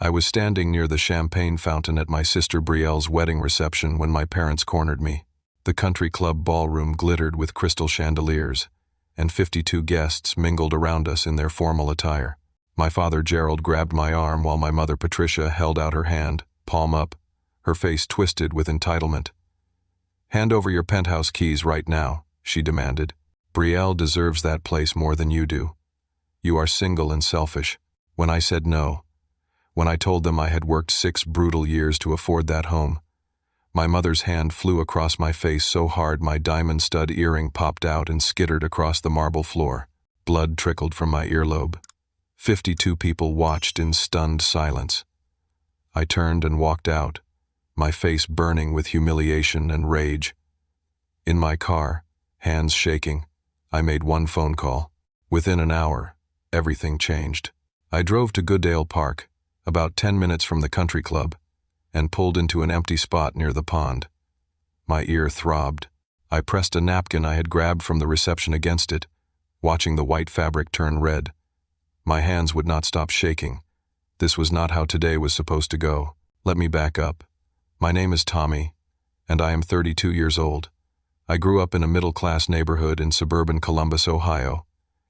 I was standing near the champagne fountain at my sister Brielle's wedding reception when my parents cornered me. The country club ballroom glittered with crystal chandeliers, and 52 guests mingled around us in their formal attire. My father Gerald grabbed my arm while my mother Patricia held out her hand, palm up, her face twisted with entitlement. "Hand over your penthouse keys right now," she demanded. "Brielle deserves that place more than you do. You are single and selfish." When I said no, when I told them I had worked 6 brutal years to afford that home, my mother's hand flew across my face so hard my diamond stud earring popped out and skittered across the marble floor. Blood trickled from my earlobe. 52 people watched in stunned silence. I turned and walked out, my face burning with humiliation and rage. In my car, hands shaking, I made one phone call. Within an hour, everything changed. I drove to Goodale Park, about 10 minutes from the country club, and pulled into an empty spot near the pond. My ear throbbed. I pressed a napkin I had grabbed from the reception against it, watching the white fabric turn red. My hands would not stop shaking. This was not how today was supposed to go. Let me back up. My name is Tommy, and I am 32 years old. I grew up in a middle-class neighborhood in suburban Columbus, Ohio,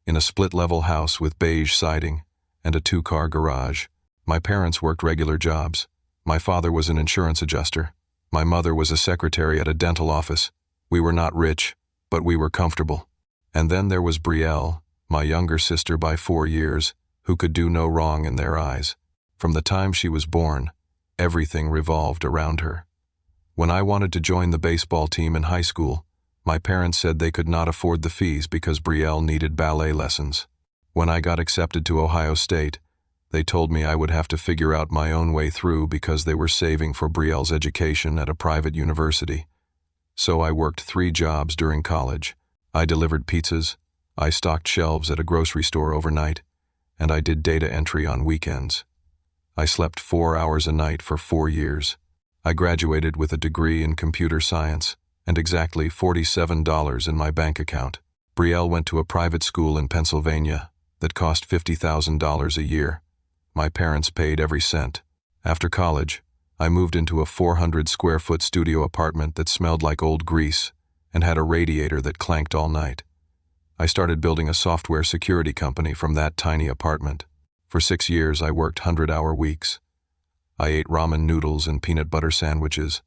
in a split-level house with beige siding and a 2-car garage. My parents worked regular jobs. My father was an insurance adjuster. My mother was a secretary at a dental office. We were not rich, but we were comfortable. And then there was Brielle, my younger sister by 4 years, who could do no wrong in their eyes. From the time she was born, everything revolved around her. When I wanted to join the baseball team in high school, my parents said they could not afford the fees because Brielle needed ballet lessons. When I got accepted to Ohio State, they told me I would have to figure out my own way through because they were saving for Brielle's education at a private university. So I worked 3 jobs during college. I delivered pizzas, I stocked shelves at a grocery store overnight, and I did data entry on weekends. I slept 4 hours a night for 4 years. I graduated with a degree in computer science and exactly $47 in my bank account. Brielle went to a private school in Pennsylvania that cost $50,000 a year. My parents paid every cent. After college, I moved into a 400-square-foot studio apartment that smelled like old grease and had a radiator that clanked all night. I started building a software security company from that tiny apartment. For 6 years, I worked 100-hour weeks. I ate ramen noodles and peanut butter sandwiches.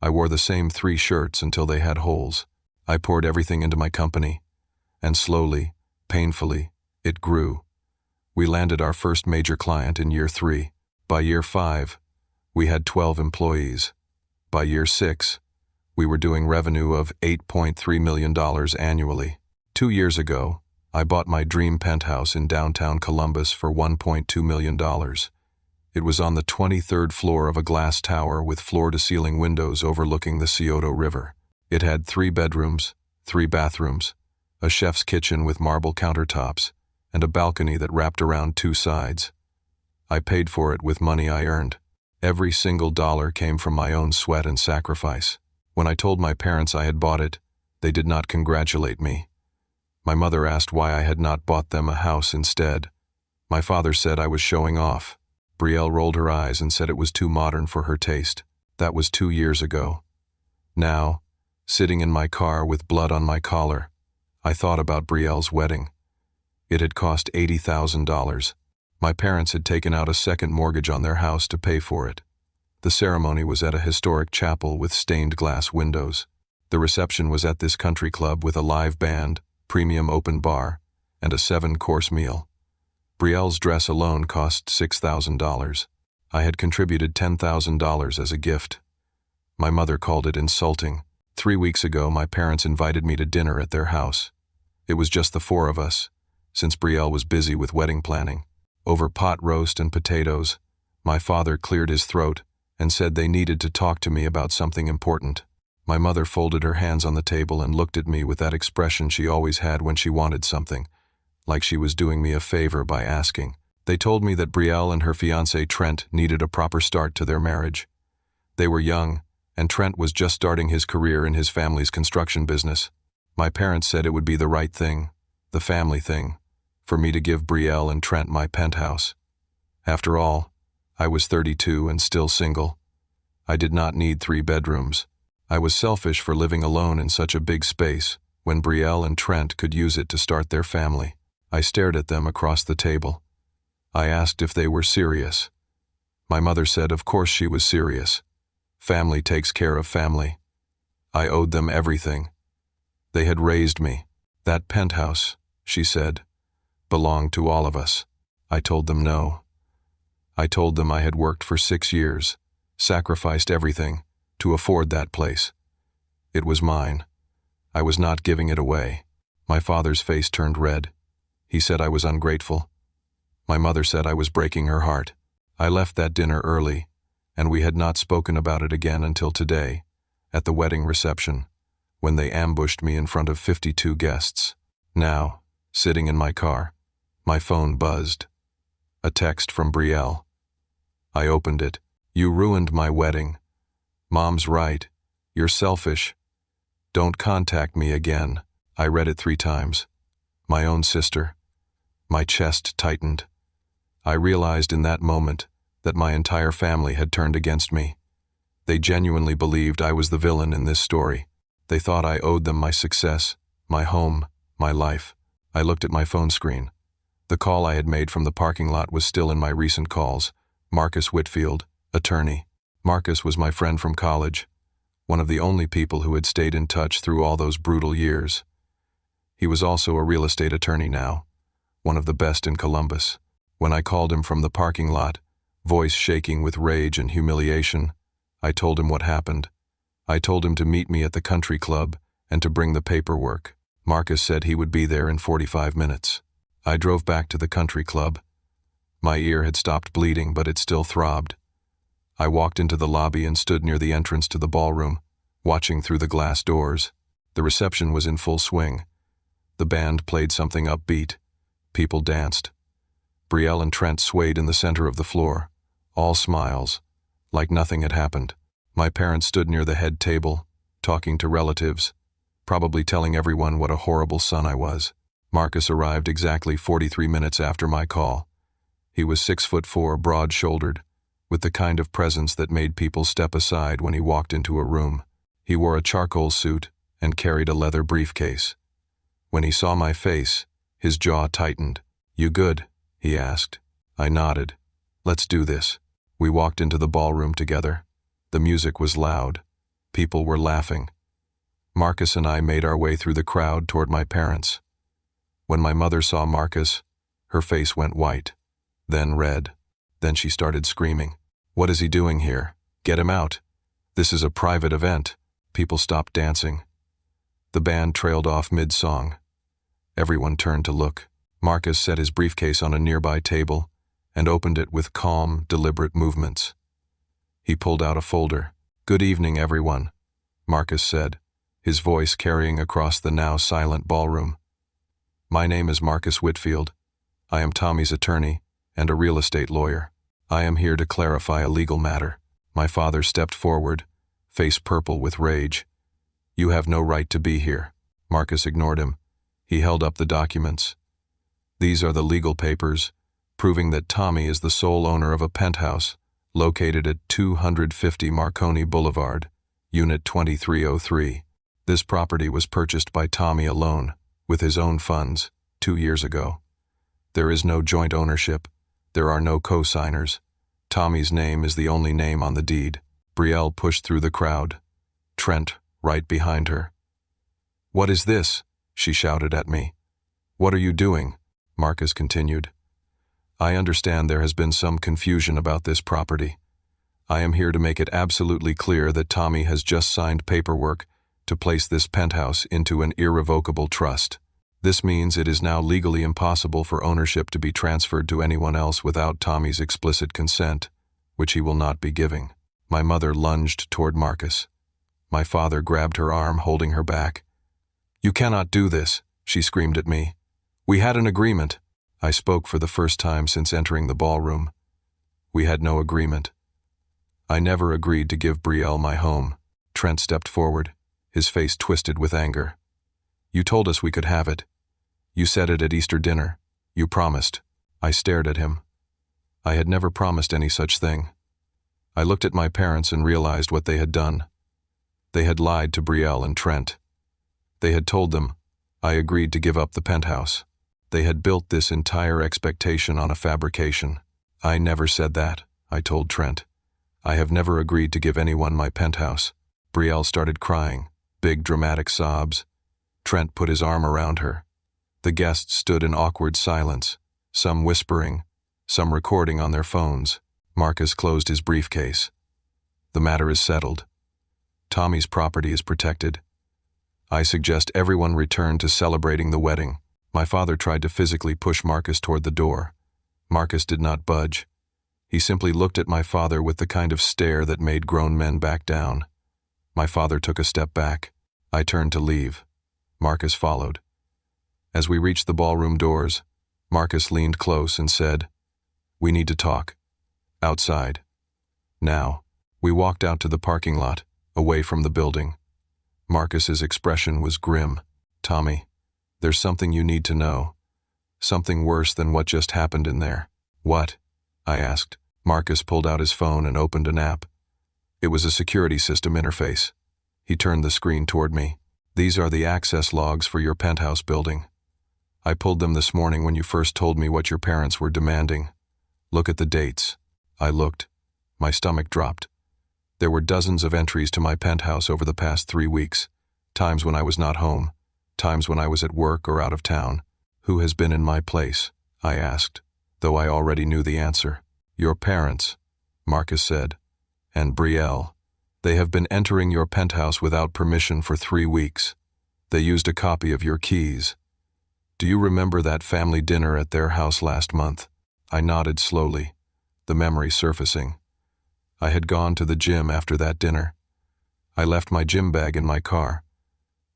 I wore the same 3 shirts until they had holes. I poured everything into my company, and slowly, painfully, it grew. We landed our first major client in year 3. By year 5, we had 12 employees. By year 6, we were doing revenue of $8.3 million annually. 2 years ago, I bought my dream penthouse in downtown Columbus for $1.2 million. It was on the 23rd floor of a glass tower with floor-to-ceiling windows overlooking the Scioto River. It had 3 bedrooms, 3 bathrooms, a chef's kitchen with marble countertops, and a balcony that wrapped around 2 sides. I paid for it with money I earned. Every single dollar came from my own sweat and sacrifice. When I told my parents I had bought it, they did not congratulate me. My mother asked why I had not bought them a house instead. My father said I was showing off. Brielle rolled her eyes and said it was too modern for her taste. That was 2 years ago. Now, sitting in my car with blood on my collar, I thought about Brielle's wedding. It had cost $80,000. My parents had taken out a second mortgage on their house to pay for it. The ceremony was at a historic chapel with stained glass windows. The reception was at this country club with a live band, premium open bar, and a 7-course meal. Brielle's dress alone cost $6,000. I had contributed $10,000 as a gift. My mother called it insulting. 3 weeks ago, my parents invited me to dinner at their house. It was just the 4 of us, since Brielle was busy with wedding planning. Over pot roast and potatoes, my father cleared his throat and said they needed to talk to me about something important. My mother folded her hands on the table and looked at me with that expression she always had when she wanted something, like she was doing me a favor by asking. They told me that Brielle and her fiancé Trent needed a proper start to their marriage. They were young, and Trent was just starting his career in his family's construction business. My parents said it would be the right thing, the family thing, for me to give Brielle and Trent my penthouse. After all, I was 32 and still single. I did not need 3 bedrooms. I was selfish for living alone in such a big space, when Brielle and Trent could use it to start their family. I stared at them across the table. I asked if they were serious. My mother said of course she was serious. Family takes care of family. I owed them everything. They had raised me. That penthouse, she said, belonged to all of us. I told them no. I told them I had worked for 6 years, sacrificed everything, to afford that place. It was mine. I was not giving it away. My father's face turned red. He said I was ungrateful. My mother said I was breaking her heart. I left that dinner early, and we had not spoken about it again until today, at the wedding reception, when they ambushed me in front of 52 guests. Now, sitting in my car, my phone buzzed. A text from Brielle. I opened it. You ruined my wedding. Mom's right. You're selfish. Don't contact me again. I read it 3 times. My own sister. My chest tightened. I realized in that moment that my entire family had turned against me. They genuinely believed I was the villain in this story. They thought I owed them my success, my home, my life. I looked at my phone screen. The call I had made from the parking lot was still in my recent calls. Marcus Whitfield, attorney. Marcus was my friend from college, one of the only people who had stayed in touch through all those brutal years. He was also a real estate attorney now, one of the best in Columbus. When I called him from the parking lot, voice shaking with rage and humiliation, I told him what happened. I told him to meet me at the country club and to bring the paperwork. Marcus said he would be there in 45 minutes. I drove back to the country club. My ear had stopped bleeding, but it still throbbed. I walked into the lobby and stood near the entrance to the ballroom, watching through the glass doors. The reception was in full swing. The band played something upbeat. People danced. Brielle and Trent swayed in the center of the floor, all smiles, like nothing had happened. My parents stood near the head table, talking to relatives, probably telling everyone what a horrible son I was. Marcus arrived exactly 43 minutes after my call. He was 6'4", broad-shouldered, with the kind of presence that made people step aside when he walked into a room. He wore a charcoal suit and carried a leather briefcase. When he saw my face, his jaw tightened. "You good?" he asked. I nodded. "Let's do this." We walked into the ballroom together. The music was loud. People were laughing. Marcus and I made our way through the crowd toward my parents. When my mother saw Marcus, her face went white, then red. Then she started screaming. "What is he doing here? Get him out. This is a private event." People stopped dancing. The band trailed off mid-song. Everyone turned to look. Marcus set his briefcase on a nearby table and opened it with calm, deliberate movements. He pulled out a folder. "Good evening, everyone," Marcus said, his voice carrying across the now silent ballroom. "My name is Marcus Whitfield. I am Tommy's attorney and a real estate lawyer. I am here to clarify a legal matter." My father stepped forward, face purple with rage. "You have no right to be here." Marcus ignored him. He held up the documents. "These are the legal papers, proving that Tommy is the sole owner of a penthouse located at 250 Marconi Boulevard, Unit 2303. This property was purchased by Tommy alone, with his own funds, 2 years ago. There is no joint ownership. There are no co-signers. Tommy's name is the only name on the deed." Brielle pushed through the crowd, Trent right behind her. "What is this?" she shouted at me. "What are you doing?" Marcus continued. "I understand there has been some confusion about this property. I am here to make it absolutely clear that Tommy has just signed paperwork to place this penthouse into an irrevocable trust. This means it is now legally impossible for ownership to be transferred to anyone else without Tommy's explicit consent, which he will not be giving." My mother lunged toward Marcus. My father grabbed her arm, holding her back. "You cannot do this," she screamed at me. "We had an agreement." I spoke for the first time since entering the ballroom. "We had no agreement. I never agreed to give Brielle my home." Trent stepped forward, his face twisted with anger. "You told us we could have it. You said it at Easter dinner. You promised." I stared at him. I had never promised any such thing. I looked at my parents and realized what they had done. They had lied to Brielle and Trent. They had told them, I agreed to give up the penthouse. They had built this entire expectation on a fabrication. I never said that, I told Trent. I have never agreed to give anyone my penthouse. Brielle started crying, big dramatic sobs. Trent put his arm around her. The guests stood in awkward silence, some whispering, some recording on their phones. Marcus closed his briefcase. The matter is settled. Tommy's property is protected. I suggest everyone return to celebrating the wedding. My father tried to physically push Marcus toward the door. Marcus did not budge. He simply looked at my father with the kind of stare that made grown men back down. My father took a step back. I turned to leave. Marcus followed. As we reached the ballroom doors, Marcus leaned close and said, "We need to talk. Outside." Now, we walked out to the parking lot, away from the building. Marcus's expression was grim. "Tommy, there's something you need to know. Something worse than what just happened in there." "What?" I asked. Marcus pulled out his phone and opened an app. It was a security system interface. He turned the screen toward me. "These are the access logs for your penthouse building. I pulled them this morning when you first told me what your parents were demanding. Look at the dates." I looked. My stomach dropped. There were dozens of entries to my penthouse over the past 3 weeks. Times when I was not home. Times when I was at work or out of town. "Who has been in my place?" I asked, though I already knew the answer. "Your parents," Marcus said, "and Brielle. They have been entering your penthouse without permission for 3 weeks. They used a copy of your keys. Do you remember that family dinner at their house last month?" I nodded slowly, the memory surfacing. I had gone to the gym after that dinner. I left my gym bag in my car.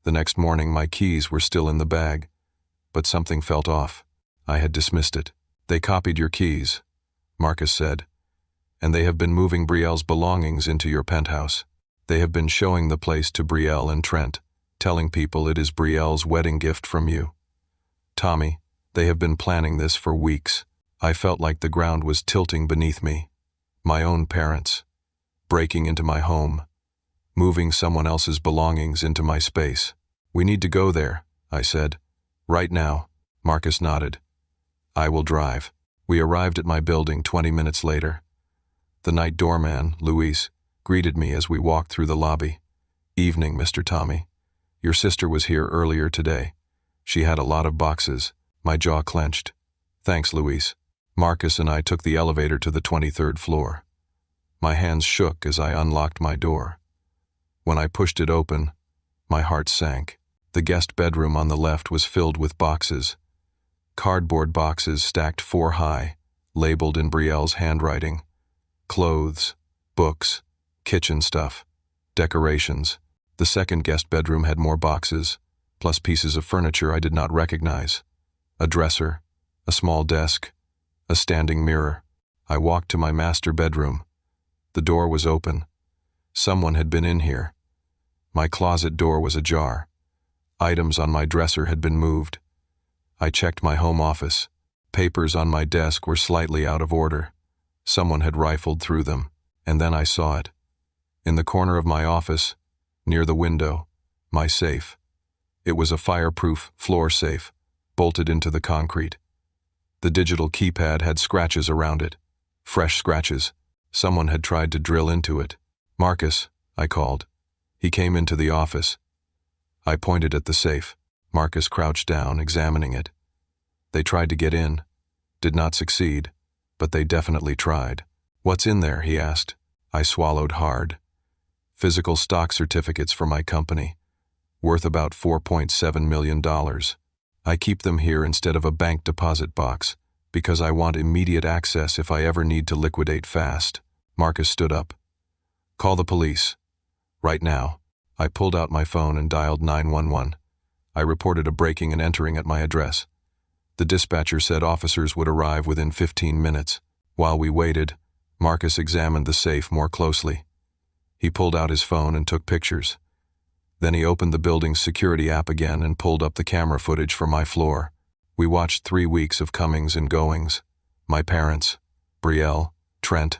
The next morning my keys were still in the bag, but something felt off. I had dismissed it. "They copied your keys," Marcus said, "and they have been moving Brielle's belongings into your penthouse. They have been showing the place to Brielle and Trent, telling people it is Brielle's wedding gift from you. Tommy, they have been planning this for weeks." I felt like the ground was tilting beneath me. My own parents, breaking into my home, moving someone else's belongings into my space. "We need to go there," I said. "Right now." Marcus nodded. "I will drive." We arrived at my building 20 minutes later. The night doorman, Luis, greeted me as we walked through the lobby. "Evening, Mr. Tommy. Your sister was here earlier today. She had a lot of boxes." My jaw clenched. "Thanks, Luis." Marcus and I took the elevator to the 23rd floor. My hands shook as I unlocked my door. When I pushed it open, my heart sank. The guest bedroom on the left was filled with boxes. Cardboard boxes stacked 4 high, labeled in Brielle's handwriting. Clothes, books, kitchen stuff, decorations. The second guest bedroom had more boxes, plus pieces of furniture I did not recognize. A dresser, a small desk, a standing mirror. I walked to my master bedroom. The door was open. Someone had been in here. My closet door was ajar. Items on my dresser had been moved. I checked my home office. Papers on my desk were slightly out of order. Someone had rifled through them, and then I saw it. In the corner of my office, near the window, my safe. It was a fireproof floor safe, bolted into the concrete. The digital keypad had scratches around it. Fresh scratches. Someone had tried to drill into it. "Marcus," I called. He came into the office. I pointed at the safe. Marcus crouched down, examining it. "They tried to get in. Did not succeed, but they definitely tried." "What's in there?" he asked. I swallowed hard. "Physical stock certificates for my company, worth about $4.7 million. I keep them here instead of a bank deposit box, because I want immediate access if I ever need to liquidate fast." Marcus stood up. "Call the police. Right now." I pulled out my phone and dialed 911. I reported a breaking and entering at my address. The dispatcher said officers would arrive within 15 minutes. While we waited, Marcus examined the safe more closely. He pulled out his phone and took pictures. Then he opened the building's security app again and pulled up the camera footage for my floor. We watched 3 weeks of comings and goings. My parents, Brielle, Trent.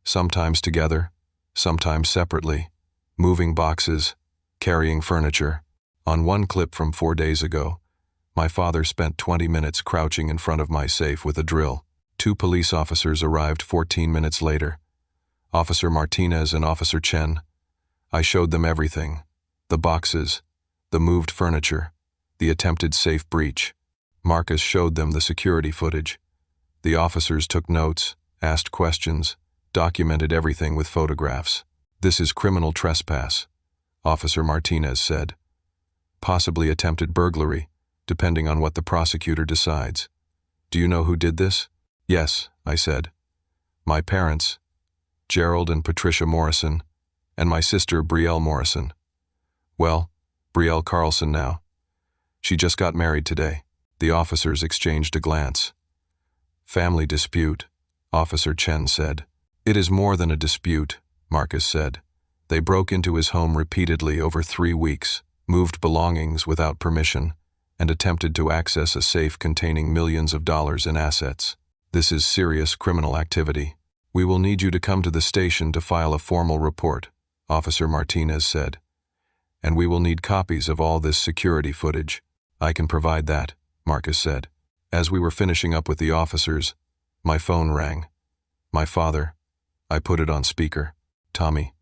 Sometimes together, sometimes separately. Moving boxes, carrying furniture. On one clip from 4 days ago, my father spent 20 minutes crouching in front of my safe with a drill. 2 police officers arrived 14 minutes later. Officer Martinez and Officer Chen. I showed them everything. The boxes, the moved furniture, the attempted safe breach. Marcus showed them the security footage. The officers took notes, asked questions, documented everything with photographs. This is criminal trespass, Officer Martinez said. Possibly attempted burglary, depending on what the prosecutor decides. Do you know who did this? Yes, I said. My parents, Gerald and Patricia Morrison, and my sister Brielle Morrison. Well, Brielle Carlson now. She just got married today. The officers exchanged a glance. Family dispute, Officer Chen said. It is more than a dispute, Marcus said. They broke into his home repeatedly over 3 weeks, moved belongings without permission, and attempted to access a safe containing millions of dollars in assets. This is serious criminal activity. We will need you to come to the station to file a formal report, Officer Martinez said. And we will need copies of all this security footage. I can provide that, Marcus said. As we were finishing up with the officers, my phone rang. My father. I put it on speaker. Tommy,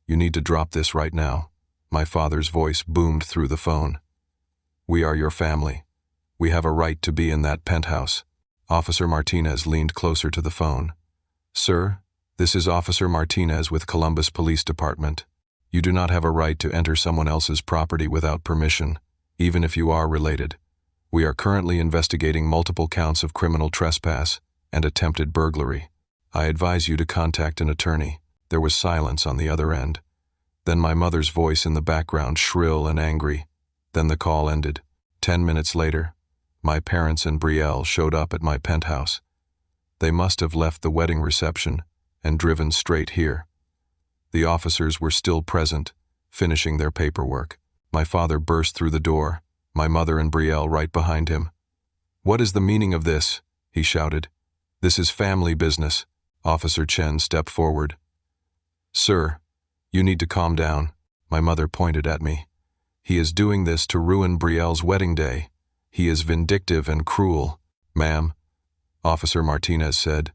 you need to drop this right now. My father's voice boomed through the phone. We are your family. We have a right to be in that penthouse. Officer Martinez leaned closer to the phone. Sir, this is Officer Martinez with Columbus Police Department. You do not have a right to enter someone else's property without permission, even if you are related. We are currently investigating multiple counts of criminal trespass and attempted burglary. I advise you to contact an attorney. There was silence on the other end. Then my mother's voice in the background, shrill and angry. Then the call ended. 10 minutes later, my parents and Brielle showed up at my penthouse. They must have left the wedding reception and driven straight here. The officers were still present, finishing their paperwork. My father burst through the door, my mother and Brielle right behind him. What is the meaning of this? He shouted. This is family business. Officer Chen stepped forward. Sir, you need to calm down. My mother pointed at me. He is doing this to ruin Brielle's wedding day. He is vindictive and cruel. Ma'am, Officer Martinez said,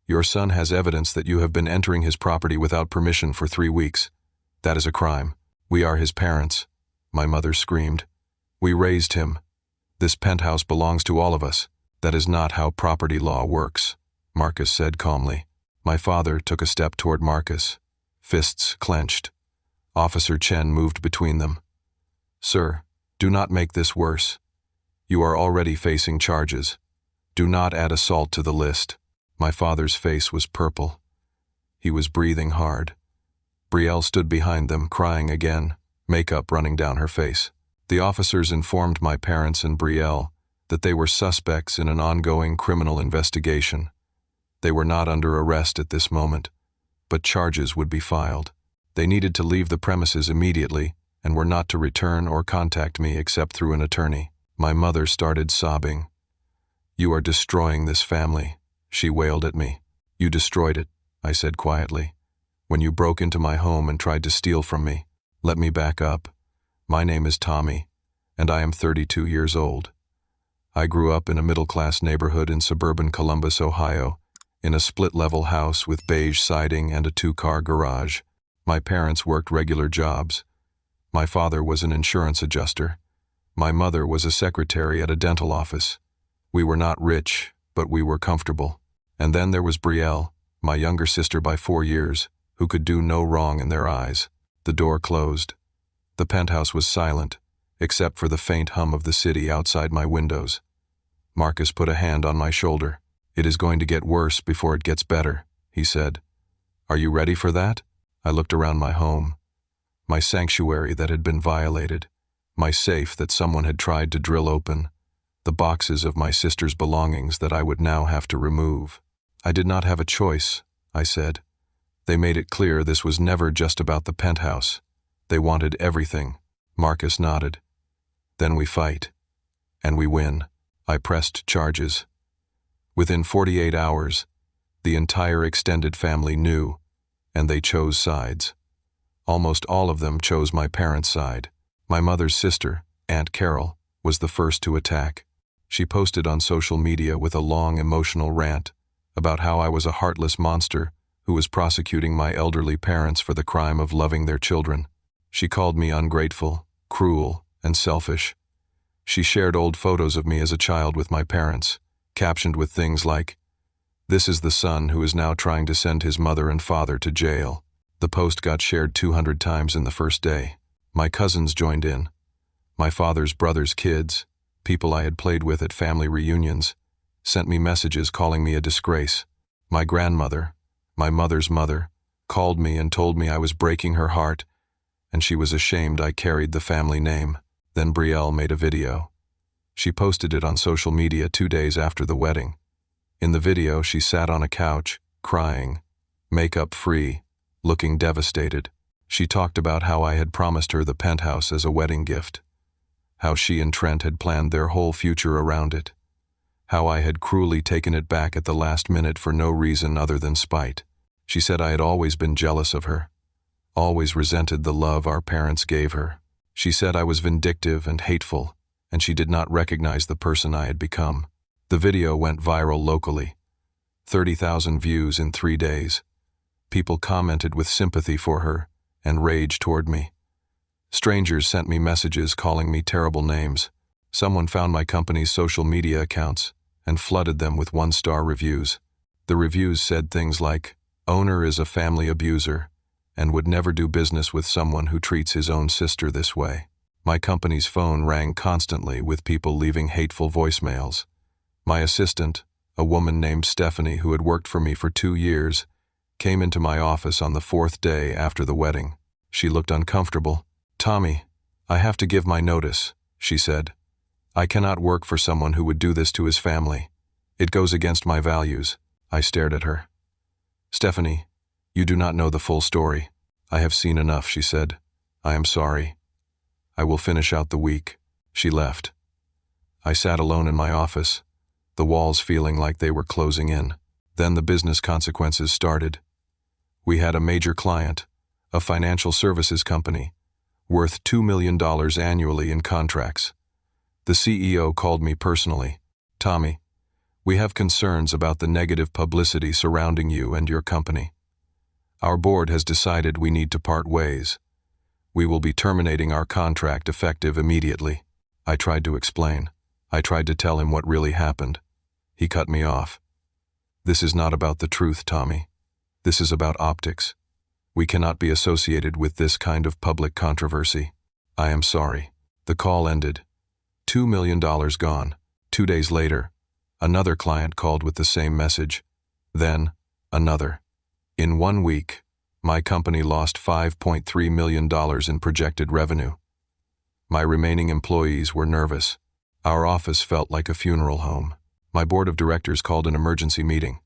your son has evidence that you have been entering his property without permission for 3 weeks. That is a crime. We are his parents. My mother screamed. We raised him. This penthouse belongs to all of us. That is not how property law works, Marcus said calmly. My father took a step toward Marcus, fists clenched. Officer Chen moved between them. Sir, do not make this worse. You are already facing charges. Do not add assault to the list. My father's face was purple. He was breathing hard. Brielle stood behind them, crying again, makeup running down her face. The officers informed my parents and Brielle that they were suspects in an ongoing criminal investigation. They were not under arrest at this moment, but charges would be filed. They needed to leave the premises immediately and were not to return or contact me except through an attorney. My mother started sobbing. You are destroying this family, she wailed at me. You destroyed it, I said quietly, when you broke into my home and tried to steal from me. Let me back up. My name is Tommy, and I am 32 years old. I grew up in a middle-class neighborhood in suburban Columbus, Ohio, in a split-level house with beige siding and a 2-car garage. My parents worked regular jobs. My father was an insurance adjuster. My mother was a secretary at a dental office. We were not rich, but we were comfortable. And then there was Brielle, my younger sister by 4 years, who could do no wrong in their eyes. The door closed. The penthouse was silent, except for the faint hum of the city outside my windows. Marcus put a hand on my shoulder. It is going to get worse before it gets better, he said. Are you ready for that? I looked around my home. My sanctuary that had been violated. My safe that someone had tried to drill open. The boxes of my sister's belongings that I would now have to remove. I did not have a choice, I said. They made it clear this was never just about the penthouse. They wanted everything. Marcus nodded. Then we fight. And we win. I pressed charges. Within 48 hours, The entire extended family knew, and they chose sides. Almost all of them chose my parents' side. My mother's sister, Aunt Carol, was the first to attack. She posted on social media with a long emotional rant about how I was a heartless monster who was prosecuting my elderly parents for the crime of loving their children. She called me ungrateful, cruel, and selfish. She shared old photos of me as a child with my parents, captioned with things like, "This is the son who is now trying to send his mother and father to jail." The post got shared 200 times in the first day. My cousins joined in. My father's brother's kids, people I had played with at family reunions, sent me messages calling me a disgrace. My grandmother, my mother's mother, called me and told me I was breaking her heart, and she was ashamed I carried the family name. Then Brielle made a video. She posted it on social media 2 days after the wedding. In the video, she sat on a couch, crying, makeup free, looking devastated. She talked about how I had promised her the penthouse as a wedding gift, how she and Trent had planned their whole future around it, how I had cruelly taken it back at the last minute for no reason other than spite. She said I had always been jealous of her, always resented the love our parents gave her. She said I was vindictive and hateful, and she did not recognize the person I had become. The video went viral locally. 30,000 views in 3 days. People commented with sympathy for her and rage toward me. Strangers sent me messages calling me terrible names. Someone found my company's social media accounts and flooded them with 1-star reviews. The reviews said things like, "Owner is a family abuser and would never do business with someone who treats his own sister this way." My company's phone rang constantly with people leaving hateful voicemails. My assistant, a woman named Stephanie who had worked for me for 2 years, came into my office on the 4th day after the wedding. She looked uncomfortable. "Tommy, I have to give my notice," she said. "I cannot work for someone who would do this to his family. It goes against my values." I stared at her. "Stephanie, you do not know the full story. I have seen enough," she said. "I am sorry. I will finish out the week." She left. I sat alone in my office, the walls feeling like they were closing in. Then the business consequences started. We had a major client, a financial services company, worth $2 million annually in contracts. The CEO called me personally. "Tommy, we have concerns about the negative publicity surrounding you and your company. Our board has decided we need to part ways. We will be terminating our contract effective immediately." I tried to explain. I tried to tell him what really happened. He cut me off. "This is not about the truth, Tommy. This is about optics. We cannot be associated with this kind of public controversy. I am sorry." The call ended. $2 million gone. 2 days later, another client called with the same message. Then, another. In 1 week, my company lost $5.3 million in projected revenue. My remaining employees were nervous. Our office felt like a funeral home. My board of directors called an emergency meeting.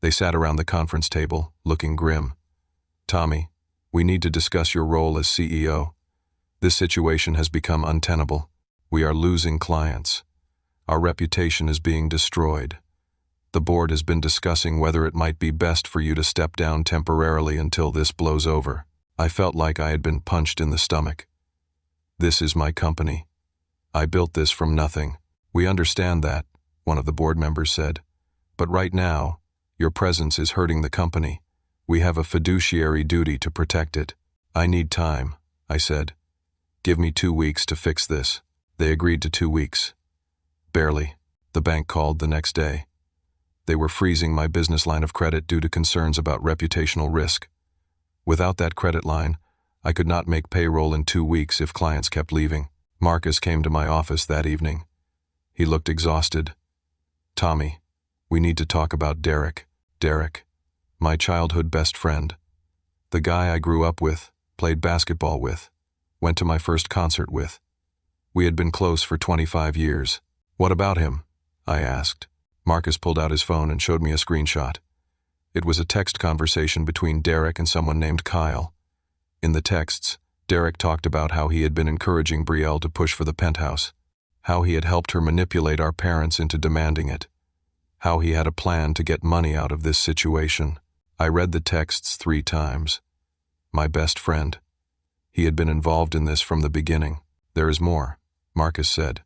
They sat around the conference table, looking grim. "Tommy, we need to discuss your role as CEO. This situation has become untenable. We are losing clients. Our reputation is being destroyed. The board has been discussing whether it might be best for you to step down temporarily until this blows over." I felt like I had been punched in the stomach. "This is my company. I built this from nothing." "We understand that," one of the board members said. "But right now, your presence is hurting the company. We have a fiduciary duty to protect it." "I need time," I said. "Give me 2 weeks to fix this." They agreed to 2 weeks. Barely. The bank called the next day. They were freezing my business line of credit due to concerns about reputational risk. Without that credit line, I could not make payroll in 2 weeks if clients kept leaving. Marcus came to my office that evening. He looked exhausted. "Tommy, we need to talk about Derek." Derek, my childhood best friend. The guy I grew up with, played basketball with, went to my first concert with. We had been close for 25 years. "What about him?" I asked. Marcus pulled out his phone and showed me a screenshot. It was a text conversation between Derek and someone named Kyle. In the texts, Derek talked about how he had been encouraging Brielle to push for the penthouse, how he had helped her manipulate our parents into demanding it. how he had a plan to get money out of this situation. I read the texts 3 times. My best friend. He had been involved in this from the beginning. There is more, Marcus said.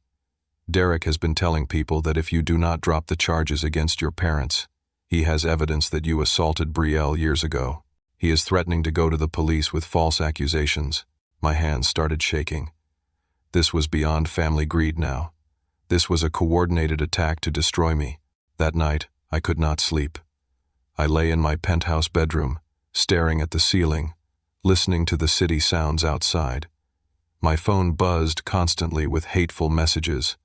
Derek has been telling people that if you do not drop the charges against your parents, he has evidence that you assaulted Brielle years ago. He is threatening to go to the police with false accusations. My hands started shaking. This was beyond family greed now. This was a coordinated attack to destroy me. That night, I could not sleep. I lay in my penthouse bedroom, staring at the ceiling, listening to the city sounds outside. My phone buzzed constantly with hateful messages.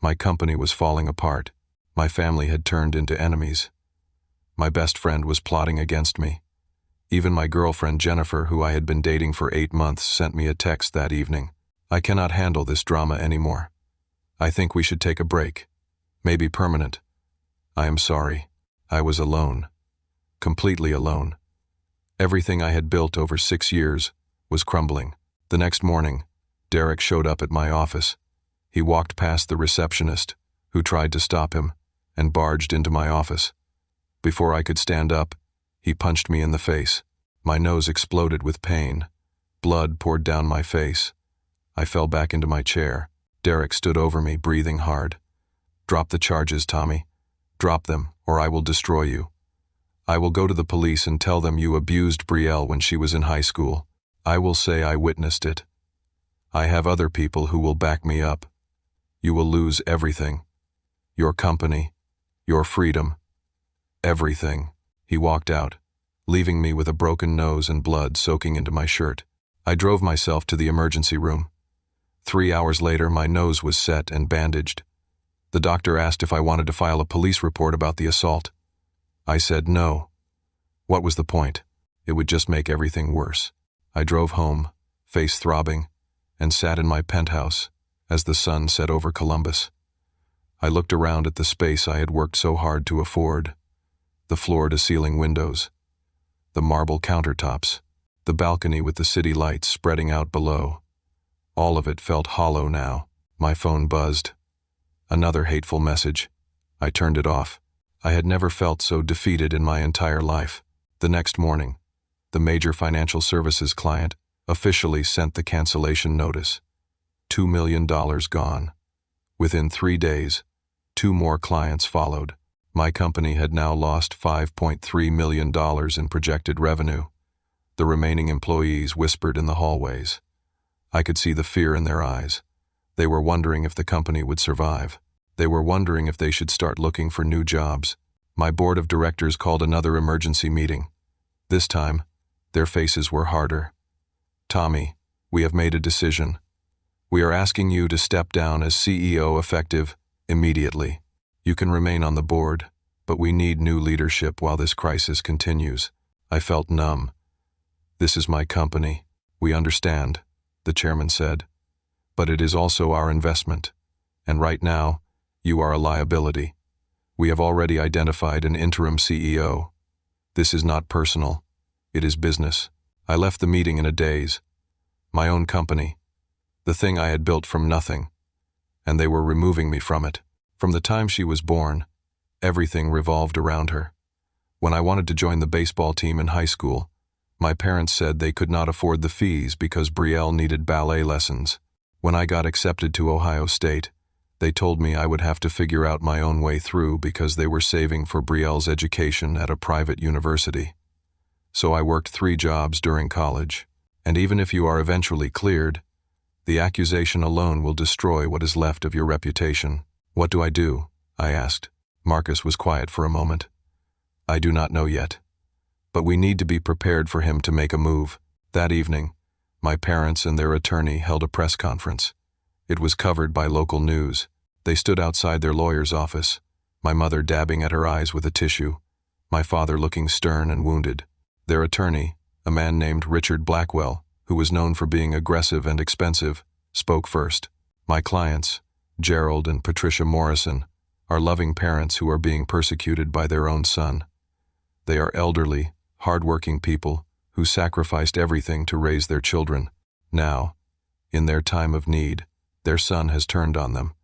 My company was falling apart. My family had turned into enemies. My best friend was plotting against me. Even my girlfriend Jennifer, who I had been dating for 8 months, sent me a text that evening. I cannot handle this drama anymore. I think we should take a break. Maybe permanent. I am sorry. I was alone. Completely alone. Everything I had built over 6 years was crumbling. The next morning, Derek showed up at my office. He walked past the receptionist, who tried to stop him, and barged into my office. Before I could stand up, he punched me in the face. My nose exploded with pain. Blood poured down my face. I fell back into my chair. Derek stood over me, breathing hard. "Drop the charges, Tommy. Drop them, or I will destroy you. I will go to the police and tell them you abused Brielle when she was in high school. I will say I witnessed it. I have other people who will back me up. You will lose everything. Your company, your freedom, everything." He walked out, leaving me with a broken nose and blood soaking into my shirt. I drove myself to the emergency room. 3 hours later, my nose was set and bandaged. The doctor asked if I wanted to file a police report about the assault. I said no. What was the point? It would just make everything worse. I drove home, face throbbing, and sat in my penthouse as the sun set over Columbus. I looked around at the space I had worked so hard to afford. The floor-to-ceiling windows, the marble countertops, the balcony with the city lights spreading out below. All of it felt hollow now. My phone buzzed. Another hateful message. I turned it off. I had never felt so defeated in my entire life. The next morning, the major financial services client officially sent the cancellation notice. $2 million gone. Within 3 days, 2 more clients followed. My company had now lost $5.3 million in projected revenue. The remaining employees whispered in the hallways. I could see the fear in their eyes. They were wondering if the company would survive. They were wondering if they should start looking for new jobs. My board of directors called another emergency meeting. This time, their faces were harder. "Tommy, we have made a decision. We are asking you to step down as CEO effective immediately. You can remain on the board, but we need new leadership while this crisis continues." I felt numb. "This is my company. We understand," the chairman said. "But it is also our investment. And right now, you are a liability. We have already identified an interim CEO. This is not personal. It is business." I left the meeting in a daze. My own company. The thing I had built from nothing. And they were removing me from it. From the time she was born, everything revolved around her. When I wanted to join the baseball team in high school, my parents said they could not afford the fees because Brielle needed ballet lessons. When I got accepted to Ohio State, they told me I would have to figure out my own way through because they were saving for Brielle's education at a private university. So I worked 3 jobs during college. And even if you are eventually cleared, the accusation alone will destroy what is left of your reputation. "What do I do?" I asked. Marcus was quiet for a moment. "I do not know yet. But we need to be prepared for him to make a move." That evening, my parents and their attorney held a press conference. It was covered by local news. They stood outside their lawyer's office, my mother dabbing at her eyes with a tissue, my father looking stern and wounded. Their attorney, a man named Richard Blackwell, who was known for being aggressive and expensive, spoke first. "My clients, Gerald and Patricia Morrison, are loving parents who are being persecuted by their own son. They are elderly, hard-working people who sacrificed everything to raise their children. Now, in their time of need, their son has turned on them.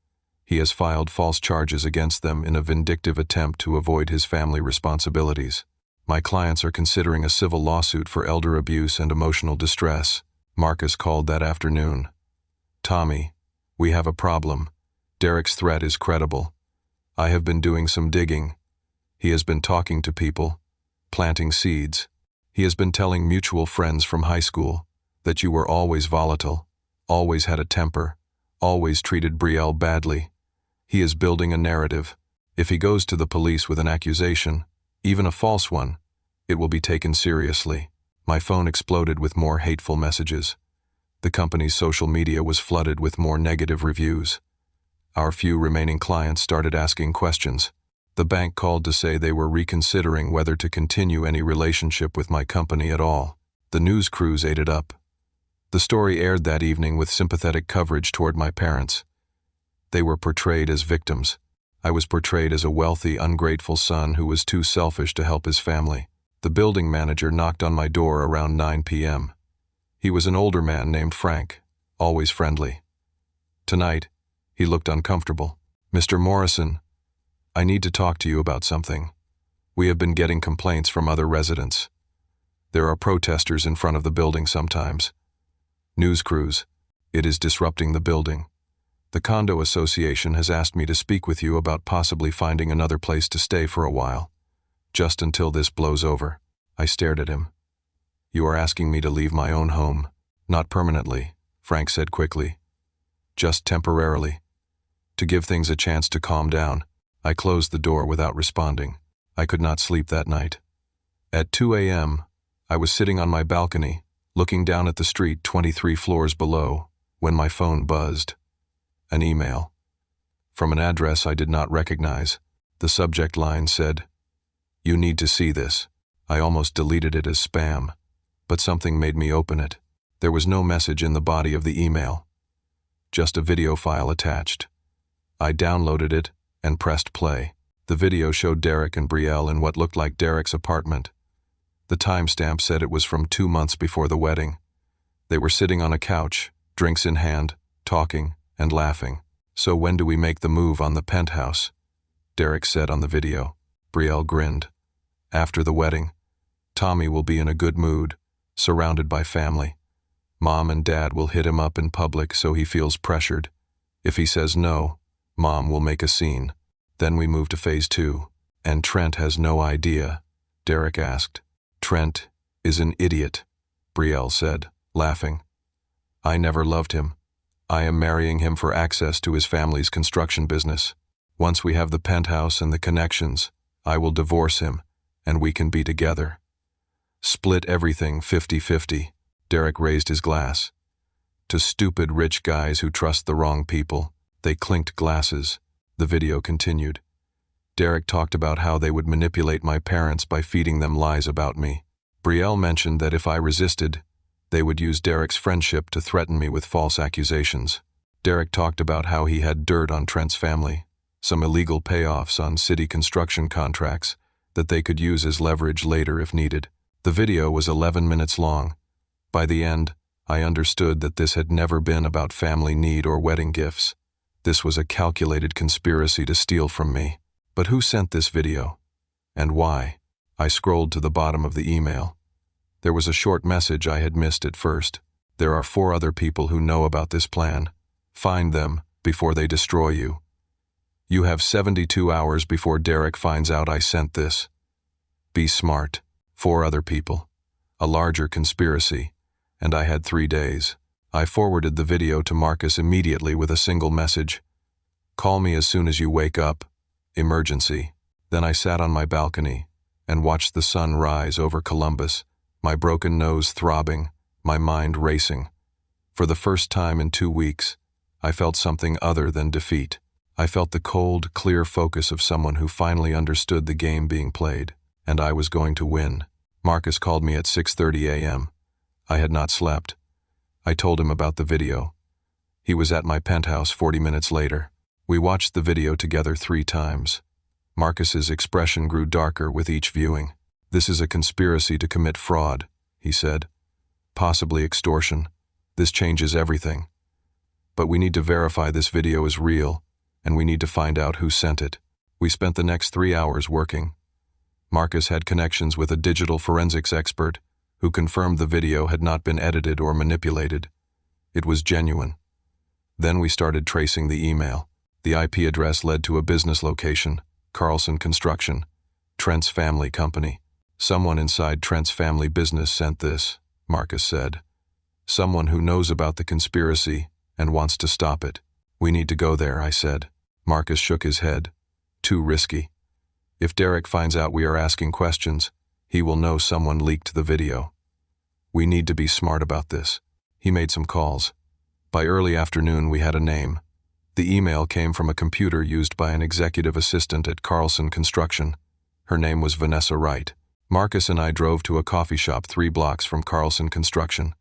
He has filed false charges against them in a vindictive attempt to avoid his family responsibilities. My clients are considering a civil lawsuit for elder abuse and emotional distress. Marcus called that afternoon. Tommy, we have a problem. Derek's threat is credible. I have been doing some digging. He has been talking to people, planting seeds. He has been telling mutual friends from high school that you were always volatile, always had a temper, always treated Brielle badly. He is building a narrative. If he goes to the police with an accusation, even a false one, it will be taken seriously. My phone exploded with more hateful messages. The company's social media was flooded with more negative reviews. Our few remaining clients started asking questions. The bank called to say they were reconsidering whether to continue any relationship with my company at all. The news crews ate it up. The story aired that evening with sympathetic coverage toward my parents. They were portrayed as victims. I was portrayed as a wealthy, ungrateful son who was too selfish to help his family. The building manager knocked on my door around 9 p.m. He was an older man named Frank, always friendly. Tonight, he looked uncomfortable. Mr. Morrison, I need to talk to you about something. We have been getting complaints from other residents. There are protesters in front of the building sometimes. News crews. It is disrupting the building. The condo association has asked me to speak with you about possibly finding another place to stay for a while. Just until this blows over. I stared at him. You are asking me to leave my own home. Not permanently, Frank said quickly. Just temporarily. To give things a chance to calm down. I closed the door without responding. I could not sleep that night. At 2 a.m., I was sitting on my balcony, looking down at the street 23 floors below, when my phone buzzed. An email. From an address I did not recognize. The subject line said, "You need to see this." I almost deleted it as spam, but something made me open it. There was no message in the body of the email. Just a video file attached. I downloaded it and pressed play. The video showed Derek and Brielle in what looked like Derek's apartment. The timestamp said it was from 2 months before the wedding. They were sitting on a couch, drinks in hand, talking and laughing. So when do we make the move on the penthouse? Derek said on the video. Brielle grinned. After the wedding. Tommy will be in a good mood, surrounded by family. Mom and Dad will hit him up in public so he feels pressured. If he says no, Mom will make a scene. Then we move to phase 2. And Trent has no idea, Derek asked. Trent is an idiot, Brielle said, laughing. I never loved him. I am marrying him for access to his family's construction business. Once we have the penthouse and the connections, I will divorce him, and we can be together. Split everything 50-50, Derek raised his glass. To stupid rich guys who trust the wrong people, they clinked glasses. The video continued. Derek talked about how they would manipulate my parents by feeding them lies about me. Brielle mentioned that if I resisted, they would use Derek's friendship to threaten me with false accusations. Derek talked about how he had dirt on Trent's family, some illegal payoffs on city construction contracts that they could use as leverage later if needed. The video was 11 minutes long. By the end, I understood that this had never been about family need or wedding gifts. This was a calculated conspiracy to steal from me. But who sent this video? And why? I scrolled to the bottom of the email. There was a short message I had missed at first. There are 4 other people who know about this plan. Find them before they destroy you. You have 72 hours before Derek finds out I sent this. Be smart. 4 other people. A larger conspiracy. And I had 3 days. I forwarded the video to Marcus immediately with a single message. Call me as soon as you wake up. Emergency. Then I sat on my balcony and watched the sun rise over Columbus, my broken nose throbbing, my mind racing. For the first time in 2 weeks, I felt something other than defeat. I felt the cold, clear focus of someone who finally understood the game being played, and I was going to win. Marcus called me at 6:30 a.m. I had not slept. I told him about the video. He was at my penthouse 40 minutes later. We watched the video together 3 times. Marcus's expression grew darker with each viewing. This is a conspiracy to commit fraud, he said. Possibly extortion. This changes everything. But we need to verify this video is real. and we need to find out who sent it. We spent the next 3 hours working. Marcus had connections with a digital forensics expert who confirmed the video had not been edited or manipulated. It was genuine. Then we started tracing the email. The IP address led to a business location, Carlson Construction, Trent's family company. Someone inside Trent's family business sent this, Marcus said. Someone who knows about the conspiracy and wants to stop it. We need to go there, I said. Marcus shook his head. Too risky. If Derek finds out we are asking questions, he will know someone leaked the video. We need to be smart about this. He made some calls. By early afternoon, we had a name. The email came from a computer used by an executive assistant at Carlson Construction. Her name was Vanessa Wright. Marcus and I drove to a coffee shop 3 blocks from Carlson Construction.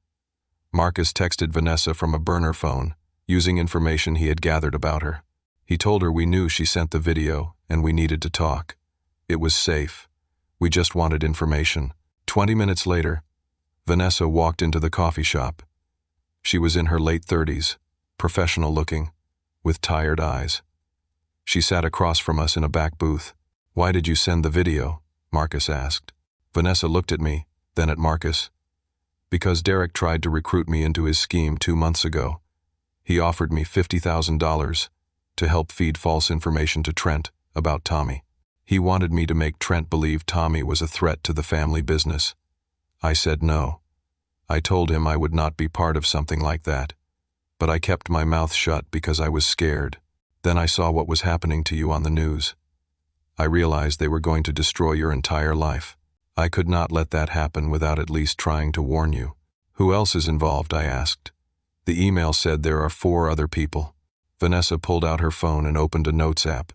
Marcus texted Vanessa from a burner phone, using information he had gathered about her. He told her we knew she sent the video and we needed to talk. It was safe. We just wanted information. 20 minutes later, Vanessa walked into the coffee shop. She was in her late 30s, professional looking, with tired eyes. She sat across from us in a back booth. "Why did you send the video?" Marcus asked. Vanessa looked at me, then at Marcus. "Because Derek tried to recruit me into his scheme 2 months ago. He offered me $50,000 to help feed false information to Trent about Tommy. He wanted me to make Trent believe Tommy was a threat to the family business. I said no. I told him I would not be part of something like that. But I kept my mouth shut because I was scared. Then I saw what was happening to you on the news. I realized they were going to destroy your entire life. I could not let that happen without at least trying to warn you." "Who else is involved?" I asked. The email said there are 4 other people. Vanessa pulled out her phone and opened a notes app.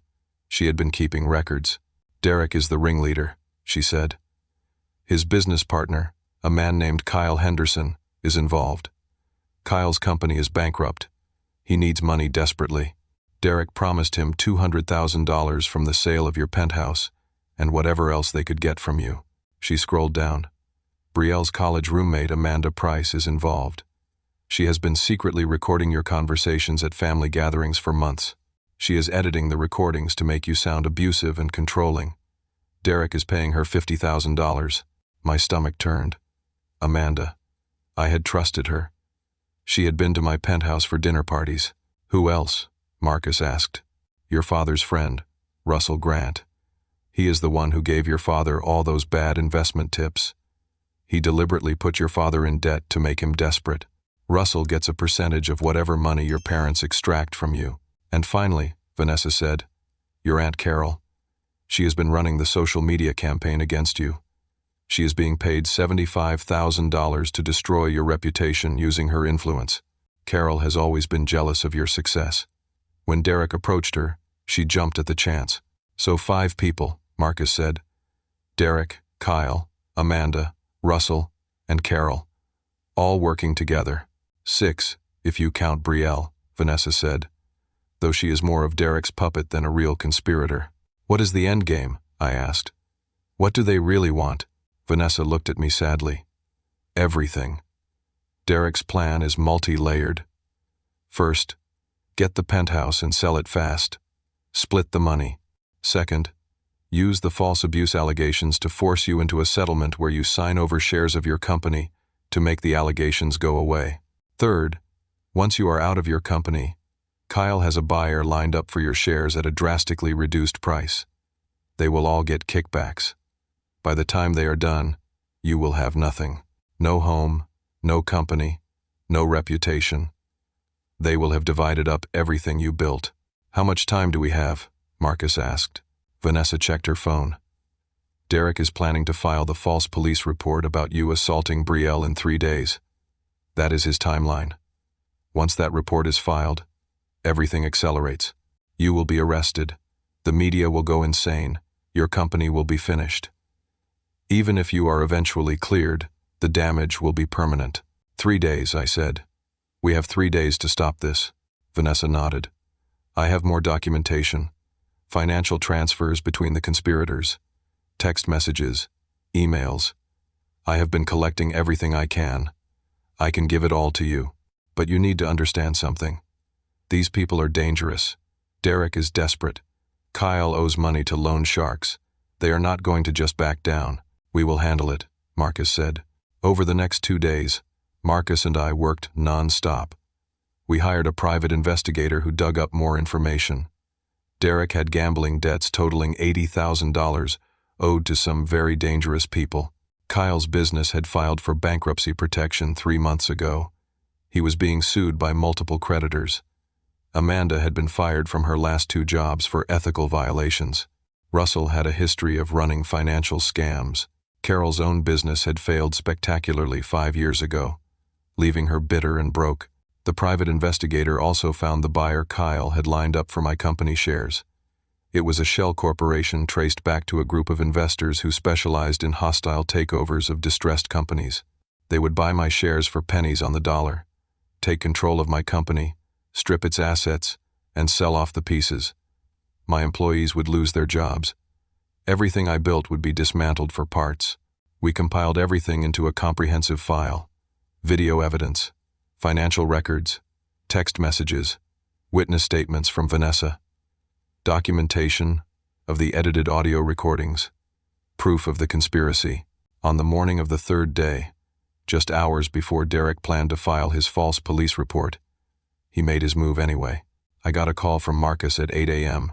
She had been keeping records. "Derek is the ringleader," she said. "His business partner, a man named Kyle Henderson, is involved. Kyle's company is bankrupt. He needs money desperately. Derek promised him $200,000 from the sale of your penthouse and whatever else they could get from you." She scrolled down. "Brielle's college roommate, Amanda Price, is involved. She has been secretly recording your conversations at family gatherings for months. She is editing the recordings to make you sound abusive and controlling. Derek is paying her $50,000. My stomach turned. Amanda. I had trusted her. She had been to my penthouse for dinner parties. "Who else?" Marcus asked. "Your father's friend, Russell Grant. He is the one who gave your father all those bad investment tips. He deliberately put your father in debt to make him desperate. Russell gets a percentage of whatever money your parents extract from you. And finally," Vanessa said, "your Aunt Carol. She has been running the social media campaign against you. She is being paid $75,000 to destroy your reputation using her influence. Carol has always been jealous of your success. When Derek approached her, she jumped at the chance. So 5 people, Marcus said. Derek, Kyle, Amanda, Russell, and Carol. All working together. 6, if you count Brielle, Vanessa said, though she is more of Derek's puppet than a real conspirator. "What is the end game?" I asked. "What do they really want?" Vanessa looked at me sadly. "Everything. Derek's plan is multi-layered. First, get the penthouse and sell it fast. Split the money. Second, use the false abuse allegations to force you into a settlement where you sign over shares of your company to make the allegations go away. Third, once you are out of your company, Kyle has a buyer lined up for your shares at a drastically reduced price. They will all get kickbacks. By the time they are done, you will have nothing. No home, no company, no reputation. They will have divided up everything you built. "How much time do we have?" Marcus asked. Vanessa checked her phone. "Derek is planning to file the false police report about you assaulting Brielle in 3 days. That is his timeline. Once that report is filed, everything accelerates. You will be arrested. The media will go insane. Your company will be finished. Even if you are eventually cleared, the damage will be permanent." 3 days, I said. "We have 3 days to stop this." Vanessa nodded. "I have more documentation. Financial transfers between the conspirators. Text messages. Emails. I have been collecting everything I can. I can give it all to you. But you need to understand something. These people are dangerous. Derek is desperate. Kyle owes money to loan sharks. They are not going to just back down. We will handle it, Marcus said. Over the next 2 days, Marcus and I worked non-stop. We hired a private investigator who dug up more information. Derek had gambling debts totaling $80,000 owed to some very dangerous people. Kyle's business had filed for bankruptcy protection 3 months ago. He was being sued by multiple creditors. Amanda had been fired from her last 2 jobs for ethical violations. Russell had a history of running financial scams. Carol's own business had failed spectacularly 5 years ago, leaving her bitter and broke. The private investigator also found the buyer Kyle had lined up for my company shares. It was a shell corporation traced back to a group of investors who specialized in hostile takeovers of distressed companies. They would buy my shares for pennies on the dollar, take control of my company, strip its assets, and sell off the pieces. My employees would lose their jobs. Everything I built would be dismantled for parts. We compiled everything into a comprehensive file: video evidence, financial records, text messages, witness statements from Vanessa, documentation of the edited audio recordings, proof of the conspiracy. On the morning of the 3rd day, just hours before Derek planned to file his false police report, he made his move anyway. I got a call from Marcus at 8 a.m.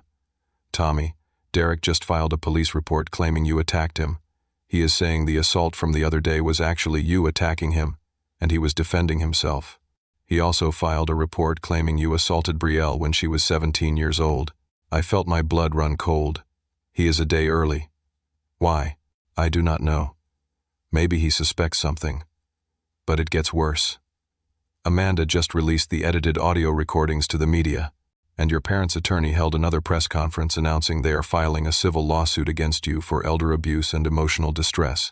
Tommy, Derek just filed a police report claiming you attacked him. He is saying the assault from the other day was actually you attacking him, and he was defending himself. He also filed a report claiming you assaulted Brielle when she was 17 years old. I felt my blood run cold. He is a day early. Why? I do not know. Maybe he suspects something. But it gets worse. Amanda just released the edited audio recordings to the media, and your parents' attorney held another press conference announcing they are filing a civil lawsuit against you for elder abuse and emotional distress.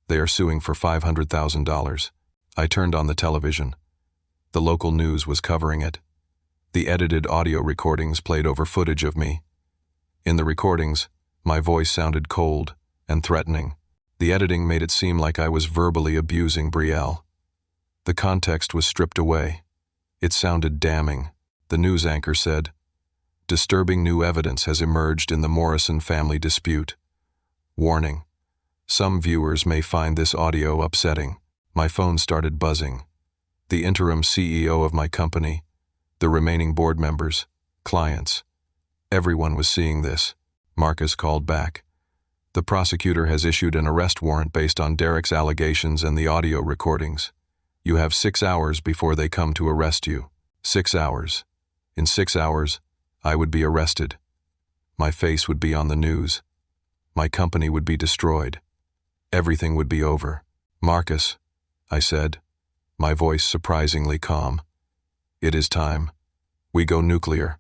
They are suing for $500,000. I turned on the television. The local news was covering it. The edited audio recordings played over footage of me. In the recordings, my voice sounded cold and threatening. The editing made it seem like I was verbally abusing Brielle. The context was stripped away. It sounded damning. The news anchor said, "Disturbing new evidence has emerged in the Morrison family dispute. Warning. Some viewers may find this audio upsetting." My phone started buzzing. The interim CEO of my company, the remaining board members, clients, everyone was seeing this. Marcus called back. The prosecutor has issued an arrest warrant based on Derek's allegations and the audio recordings. You have 6 hours before they come to arrest you. 6 hours. In 6 hours, I would be arrested. My face would be on the news. My company would be destroyed. Everything would be over. Marcus, I said, my voice surprisingly calm. It is time. We go nuclear.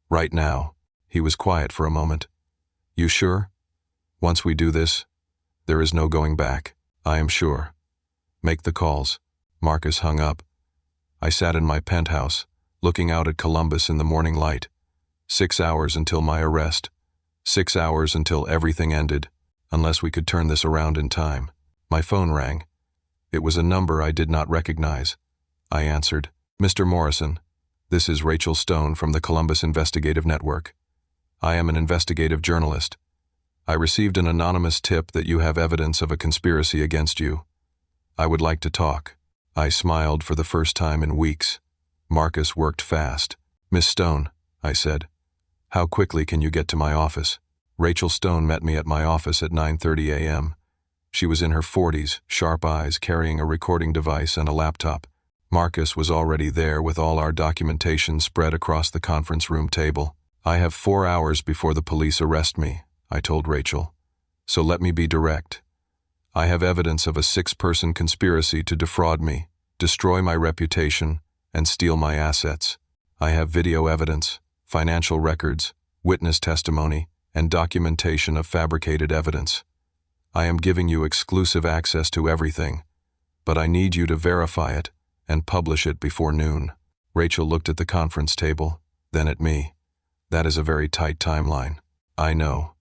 Right now. He was quiet for a moment. You sure? Once we do this, there is no going back. I am sure. Make the calls. Marcus hung up. I sat in my penthouse, looking out at Columbus in the morning light. 6 hours until my arrest. 6 hours until everything ended, unless we could turn this around in time. My phone rang. It was a number I did not recognize. I answered. Mr. Morrison, this is Rachel Stone from the Columbus Investigative Network. I am an investigative journalist. I received an anonymous tip that you have evidence of a conspiracy against you. I would like to talk. I smiled for the first time in weeks. Marcus worked fast. Miss Stone, I said, how quickly can you get to my office? Rachel Stone met me at my office at 9:30 a.m. She was in her 40s, sharp eyes, carrying a recording device and a laptop. Marcus was already there with all our documentation spread across the conference room table. I have 4 hours before the police arrest me, I told Rachel. So let me be direct. I have evidence of a 6-person conspiracy to defraud me, destroy my reputation, and steal my assets. I have video evidence, financial records, witness testimony, and documentation of fabricated evidence. I am giving you exclusive access to everything, but I need you to verify it and publish it before noon. Rachel looked at the conference table, then at me. That is a very tight timeline. I know.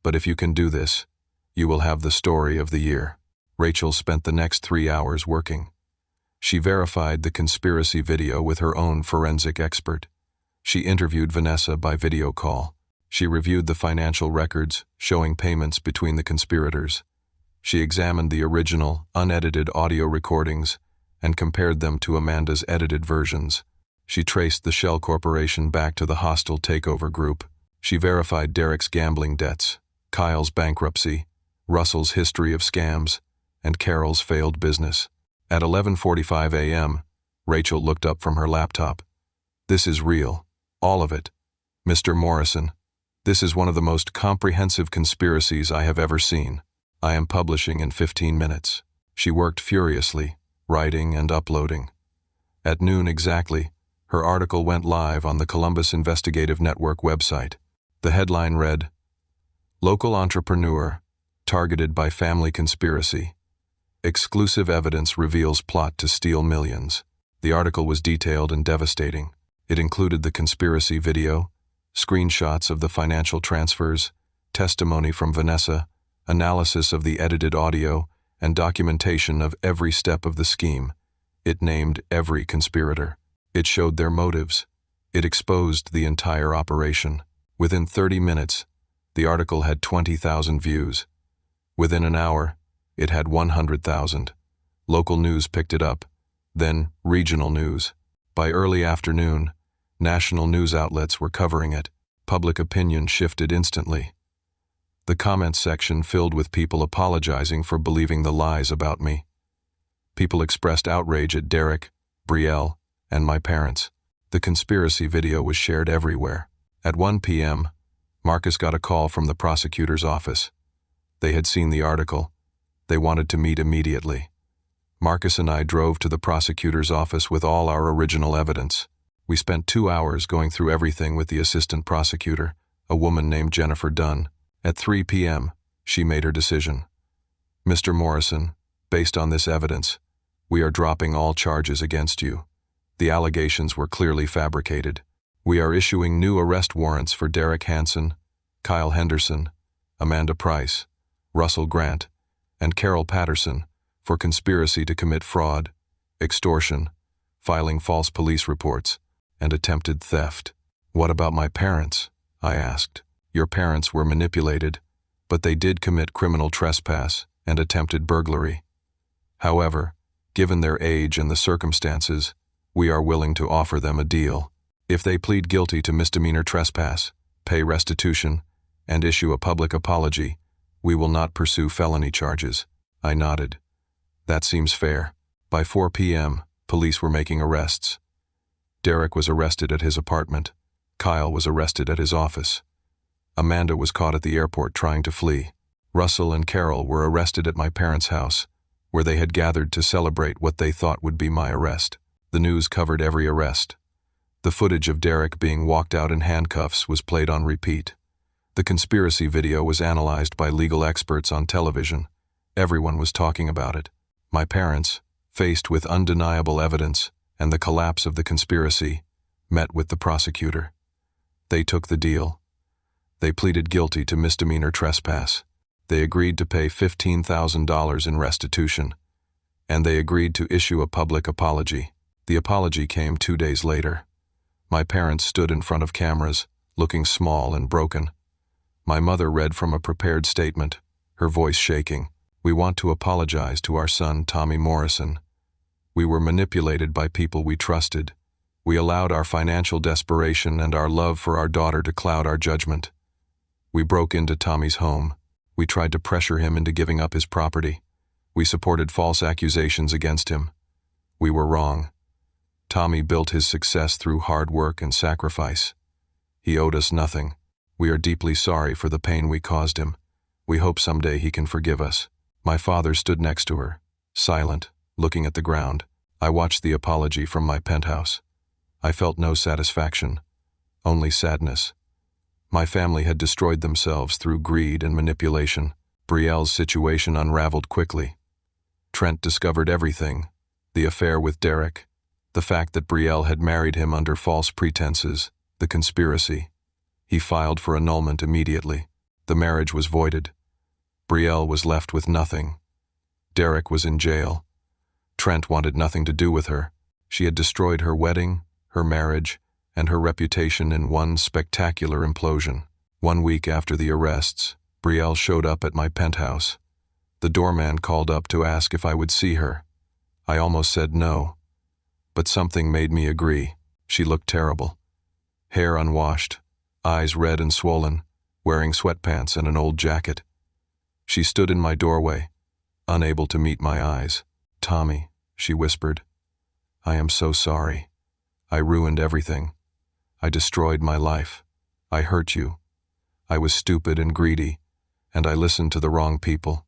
But if you can do this, you will have the story of the year. Rachel spent the next 3 hours working. She verified the conspiracy video with her own forensic expert. She interviewed Vanessa by video call. She reviewed the financial records, showing payments between the conspirators. She examined the original, unedited audio recordings and compared them to Amanda's edited versions. She traced the Shell Corporation back to the hostile takeover group. She verified Derek's gambling debts, Kyle's bankruptcy, Russell's history of scams, and Carol's failed business. At 11:45 a.m., Rachel looked up from her laptop. "This is real. All of it. Mr. Morrison, this is one of the most comprehensive conspiracies I have ever seen. I am publishing in 15 minutes. She worked furiously, writing and uploading. At noon exactly, her article went live on the Columbus Investigative Network website. The headline read, "Local Entrepreneur, Targeted by Family Conspiracy. Exclusive Evidence Reveals Plot to Steal Millions." The article was detailed and devastating. It included the conspiracy video, screenshots of the financial transfers, testimony from Vanessa, analysis of the edited audio, and documentation of every step of the scheme. It named every conspirator. It showed their motives. It exposed the entire operation. Within 30 minutes, the article had 20,000 views. Within an hour, it had 100,000. Local news picked it up, then regional news. By early afternoon, national news outlets were covering it. Public opinion shifted instantly. The comments section filled with people apologizing for believing the lies about me. People expressed outrage at Derek, Brielle, and my parents. The conspiracy video was shared everywhere. At 1 p.m., Marcus got a call from the prosecutor's office. They had seen the article. They wanted to meet immediately. Marcus and I drove to the prosecutor's office with all our original evidence. We spent 2 hours going through everything with the assistant prosecutor, a woman named Jennifer Dunn. At 3 p.m., she made her decision. "Mr. Morrison, based on this evidence, we are dropping all charges against you. The allegations were clearly fabricated. We are issuing new arrest warrants for Derek Hansen, Kyle Henderson, Amanda Price, Russell Grant, and Carol Patterson for conspiracy to commit fraud, extortion, filing false police reports, and attempted theft." "What about my parents?" I asked. "Your parents were manipulated, but they did commit criminal trespass and attempted burglary. However, given their age and the circumstances, we are willing to offer them a deal. If they plead guilty to misdemeanor trespass, pay restitution, and issue a public apology, we will not pursue felony charges." I nodded. "That seems fair." By 4 p.m., police were making arrests. Derek was arrested at his apartment. Kyle was arrested at his office. Amanda was caught at the airport trying to flee. Russell and Carol were arrested at my parents' house, where they had gathered to celebrate what they thought would be my arrest. The news covered every arrest. The footage of Derek being walked out in handcuffs was played on repeat. The conspiracy video was analyzed by legal experts on television. Everyone was talking about it. My parents, faced with undeniable evidence and the collapse of the conspiracy, met with the prosecutor. They took the deal. They pleaded guilty to misdemeanor trespass. They agreed to pay $15,000 in restitution, and they agreed to issue a public apology. The apology came 2 days later. My parents stood in front of cameras, looking small and broken. My mother read from a prepared statement, her voice shaking. "We want to apologize to our son, Tommy Morrison. We were manipulated by people we trusted. We allowed our financial desperation and our love for our daughter to cloud our judgment. We broke into Tommy's home. We tried to pressure him into giving up his property. We supported false accusations against him. We were wrong. Tommy built his success through hard work and sacrifice. He owed us nothing. We are deeply sorry for the pain we caused him. We hope someday he can forgive us." My father stood next to her, silent, looking at the ground. I watched the apology from my penthouse. I felt no satisfaction, only sadness. My family had destroyed themselves through greed and manipulation. Brielle's situation unraveled quickly. Trent discovered everything: the affair with Derek, the fact that Brielle had married him under false pretenses, the conspiracy. He filed for annulment immediately. The marriage was voided. Brielle was left with nothing. Derek was in jail. Trent wanted nothing to do with her. She had destroyed her wedding, her marriage, and her reputation in one spectacular implosion. 1 week after the arrests, Brielle showed up at my penthouse. The doorman called up to ask if I would see her. I almost said no, but something made me agree. She looked terrible. Hair unwashed, eyes red and swollen, wearing sweatpants and an old jacket. She stood in my doorway, unable to meet my eyes. "Tommy," she whispered, "I am so sorry. I ruined everything. I destroyed my life. I hurt you. I was stupid and greedy, and I listened to the wrong people.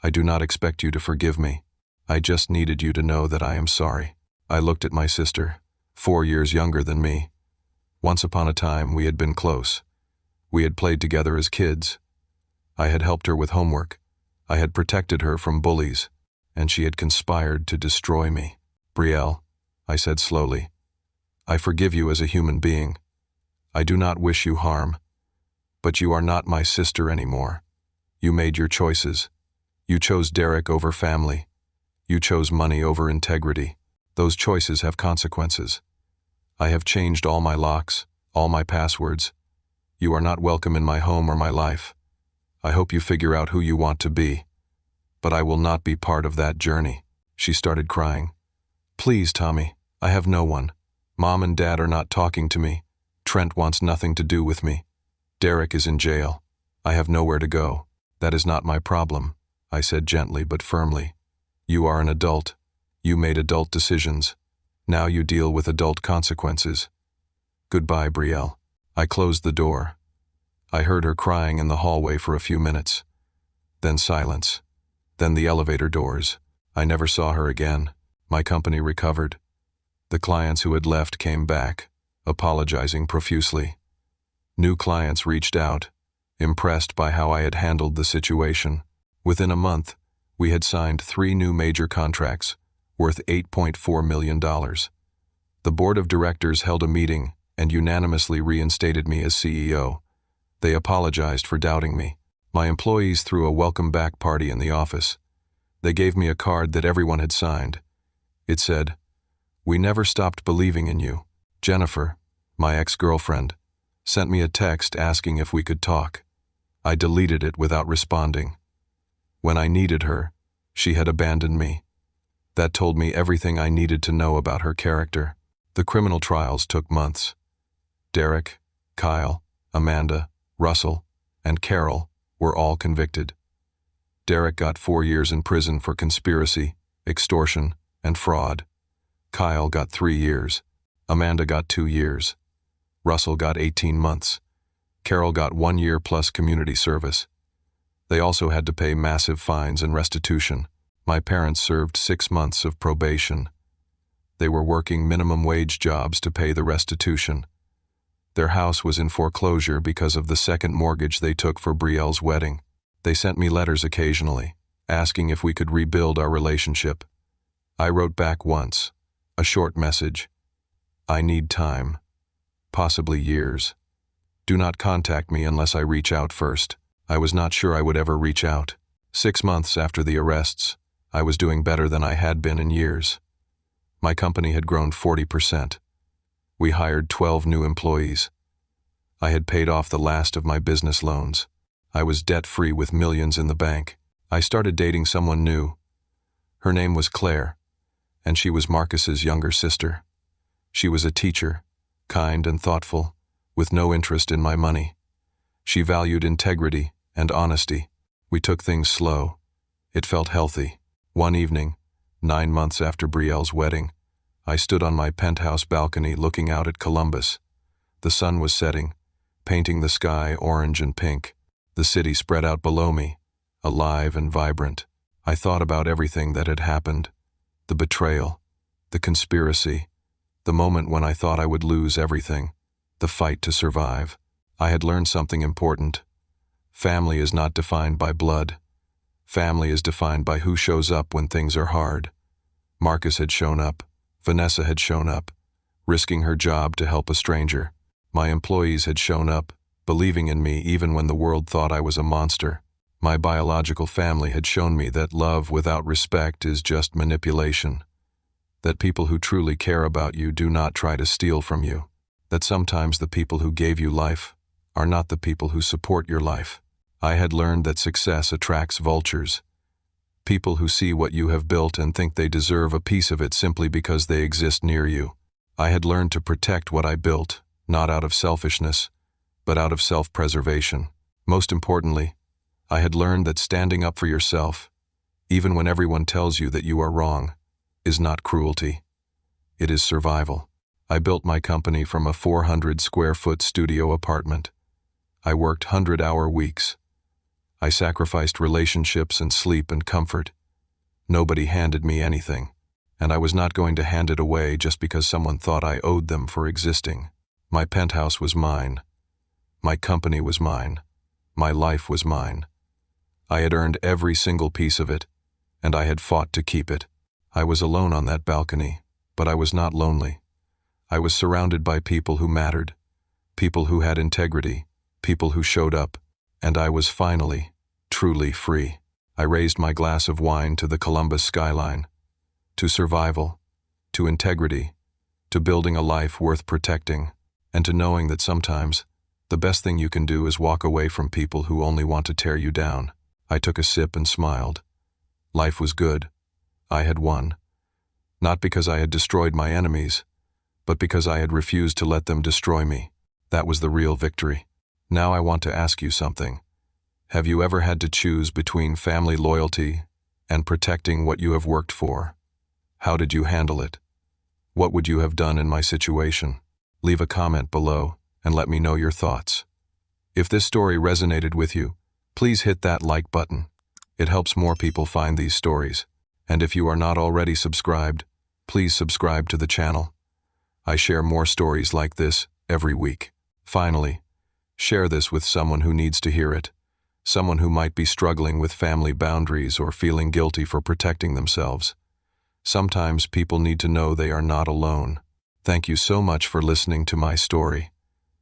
I do not expect you to forgive me. I just needed you to know that I am sorry." I looked at my sister, 4 years younger than me. Once upon a time, we had been close. We had played together as kids. I had helped her with homework. I had protected her from bullies, and she had conspired to destroy me. "Brielle," I said slowly, "I forgive you as a human being. I do not wish you harm. But you are not my sister anymore. You made your choices. You chose Derek over family. You chose money over integrity. Those choices have consequences. I have changed all my locks, all my passwords. You are not welcome in my home or my life. I hope you figure out who you want to be. But I will not be part of that journey." She started crying. "Please, Tommy, I have no one. Mom and Dad are not talking to me. Trent wants nothing to do with me. Derek is in jail. I have nowhere to go. That is not my problem," I said gently but firmly. "You are an adult. You made adult decisions. Now you deal with adult consequences. Goodbye, Brielle." I closed the door. I heard her crying in the hallway for a few minutes. Then silence. Then the elevator doors. I never saw her again. My company recovered. The clients who had left came back, apologizing profusely. New clients reached out, impressed by how I had handled the situation. Within a month, we had signed 3 new major contracts, worth $8.4 million. The board of directors held a meeting and unanimously reinstated me as CEO. They apologized for doubting me. My employees threw a welcome back party in the office. They gave me a card that everyone had signed. It said, "We never stopped believing in you." Jennifer, my ex-girlfriend, sent me a text asking if we could talk. I deleted it without responding. When I needed her, she had abandoned me. That told me everything I needed to know about her character. The criminal trials took months. Derek, Kyle, Amanda, Russell, and Carol were all convicted. Derek got 4 years in prison for conspiracy, extortion, and fraud. Kyle got 3 years. Amanda got 2 years. Russell got 18 months. Carol got 1 year plus community service. They also had to pay massive fines and restitution. My parents served 6 months of probation. They were working minimum wage jobs to pay the restitution. Their house was in foreclosure because of the second mortgage they took for Brielle's wedding. They sent me letters occasionally, asking if we could rebuild our relationship. I wrote back once, a short message. "I need time, possibly years. Do not contact me unless I reach out first." I was not sure I would ever reach out. 6 months after the arrests, I was doing better than I had been in years. My company had grown 40%. We hired 12 new employees. I had paid off the last of my business loans. I was debt-free with millions in the bank. I started dating someone new. Her name was Claire, and she was Marcus's younger sister. She was a teacher, kind and thoughtful, with no interest in my money. She valued integrity and honesty. We took things slow. It felt healthy. One evening, 9 months after Brielle's wedding, I stood on my penthouse balcony looking out at Columbus. The sun was setting, painting the sky orange and pink. The city spread out below me, alive and vibrant. I thought about everything that had happened. The betrayal, the conspiracy, the moment when I thought I would lose everything, the fight to survive. I had learned something important. Family is not defined by blood. Family is defined by who shows up when things are hard. Marcus had shown up. Vanessa had shown up, risking her job to help a stranger. My employees had shown up, believing in me even when the world thought I was a monster. My biological family had shown me that love without respect is just manipulation. That people who truly care about you do not try to steal from you. that sometimes the people who gave you life are not the people who support your life. I had learned that success attracts vultures, people who see what you have built and think they deserve a piece of it simply because they exist near you. I had learned to protect what I built, not out of selfishness, but out of self-preservation. Most importantly, I had learned that standing up for yourself, even when everyone tells you that you are wrong, is not cruelty. It is survival. I built my company from a 400-square-foot studio apartment. I worked 100-hour weeks. I sacrificed relationships and sleep and comfort. Nobody handed me anything, and I was not going to hand it away just because someone thought I owed them for existing. My penthouse was mine. My company was mine. My life was mine. I had earned every single piece of it, and I had fought to keep it. I was alone on that balcony, but I was not lonely. I was surrounded by people who mattered, people who had integrity, people who showed up, and I was finally, truly free. I raised my glass of wine to the Columbus skyline, to survival, to integrity, to building a life worth protecting, and to knowing that sometimes the best thing you can do is walk away from people who only want to tear you down. I took a sip and smiled. Life was good. I had won. Not because I had destroyed my enemies, but because I had refused to let them destroy me. That was the real victory. Now I want to ask you something. Have you ever had to choose between family loyalty and protecting what you have worked for? How did you handle it? What would you have done in my situation? Leave a comment below and let me know your thoughts. If this story resonated with you, please hit that like button. It helps more people find these stories. And if you are not already subscribed, please subscribe to the channel. I share more stories like this every week. Finally, share this with someone who needs to hear it, someone who might be struggling with family boundaries or feeling guilty for protecting themselves. Sometimes people need to know they are not alone. Thank you so much for listening to my story.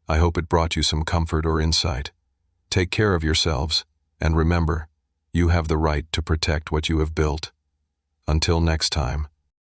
I hope it brought you some comfort or insight. Take care of yourselves, and remember, you have the right to protect what you have built. Until next time.